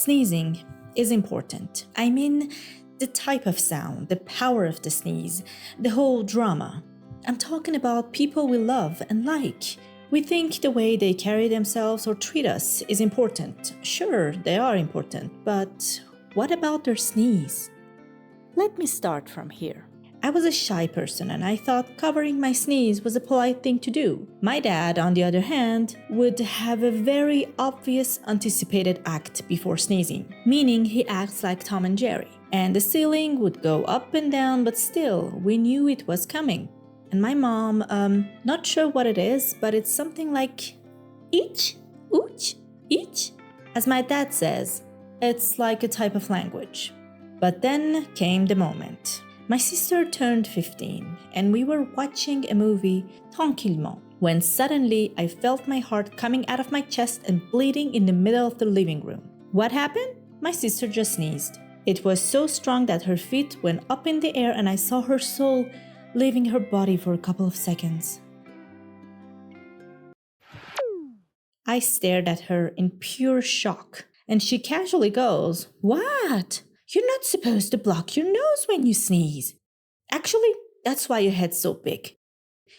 Sneezing is important. I mean, the type of sound, the power of the sneeze, the whole drama. I'm talking about people we love and like. We think the way they carry themselves or treat us is important. Sure, they are important, but what about their sneeze? Let me start from here. I was a shy person and I thought covering my sneeze was a polite thing to do. My dad, on the other hand, would have a very obvious anticipated act before sneezing, meaning he acts like Tom and Jerry. And the ceiling would go up and down, but still, we knew it was coming. And my mom, not sure what it is, but it's something like ich, ooch, ich. As my dad says, it's like a type of language. But then came the moment. My sister turned 15 and we were watching a movie tranquillement when suddenly I felt my heart coming out of my chest and bleeding in the middle of the living room. What happened? My sister just sneezed. It was so strong that her feet went up in the air and I saw her soul leaving her body for a couple of seconds. I stared at her in pure shock and she casually goes, "What? You're not supposed to block your nose when you sneeze. Actually, that's why your head's so big.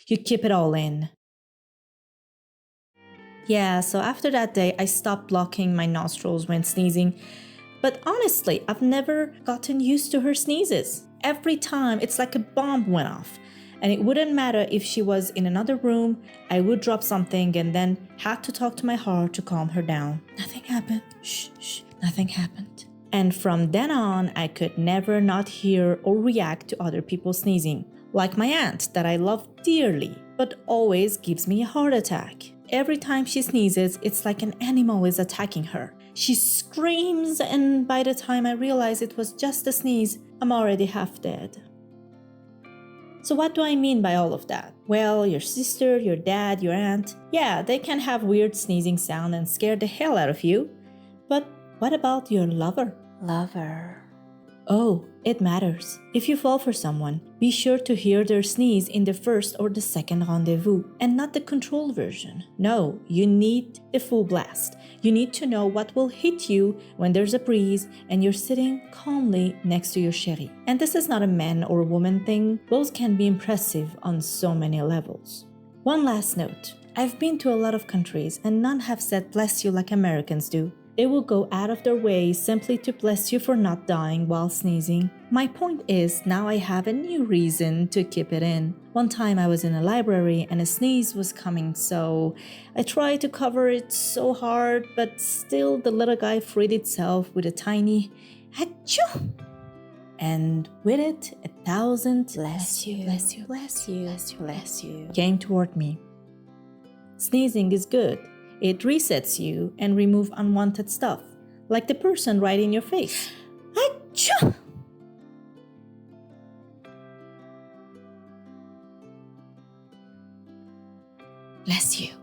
You keep it all in." Yeah, so after that day, I stopped blocking my nostrils when sneezing. But honestly, I've never gotten used to her sneezes. Every time, it's like a bomb went off. And it wouldn't matter if she was in another room, I would drop something and then had to talk to my heart to calm her down. Nothing happened. Shh, nothing happened. And from then on, I could never not hear or react to other people sneezing. Like my aunt that I love dearly, but always gives me a heart attack. Every time she sneezes, it's like an animal is attacking her. She screams, and by the time I realize it was just a sneeze, I'm already half dead. So what do I mean by all of that? Well, your sister, your dad, your aunt, yeah, they can have weird sneezing sound and scare the hell out of you. But what about your lover? Oh, it matters. If you fall for someone, be sure to hear their sneeze in the first or the second rendezvous, and not the controlled version. No, you need the full blast. You need to know what will hit you when there's a breeze and you're sitting calmly next to your chérie. And this is not a man or woman thing. Both can be impressive on so many levels. One last note. I've been to a lot of countries and none have said bless you like Americans do. They will go out of their way simply to bless you for not dying while sneezing. My point is, now I have a new reason to keep it in. One time I was in a library and a sneeze was coming, so I tried to cover it so hard, but still the little guy freed itself with a tiny achoo. And with it, 1,000 bless you came toward me. Sneezing is good. It resets you and removes unwanted stuff, like the person right in your face. Achoo! Bless you.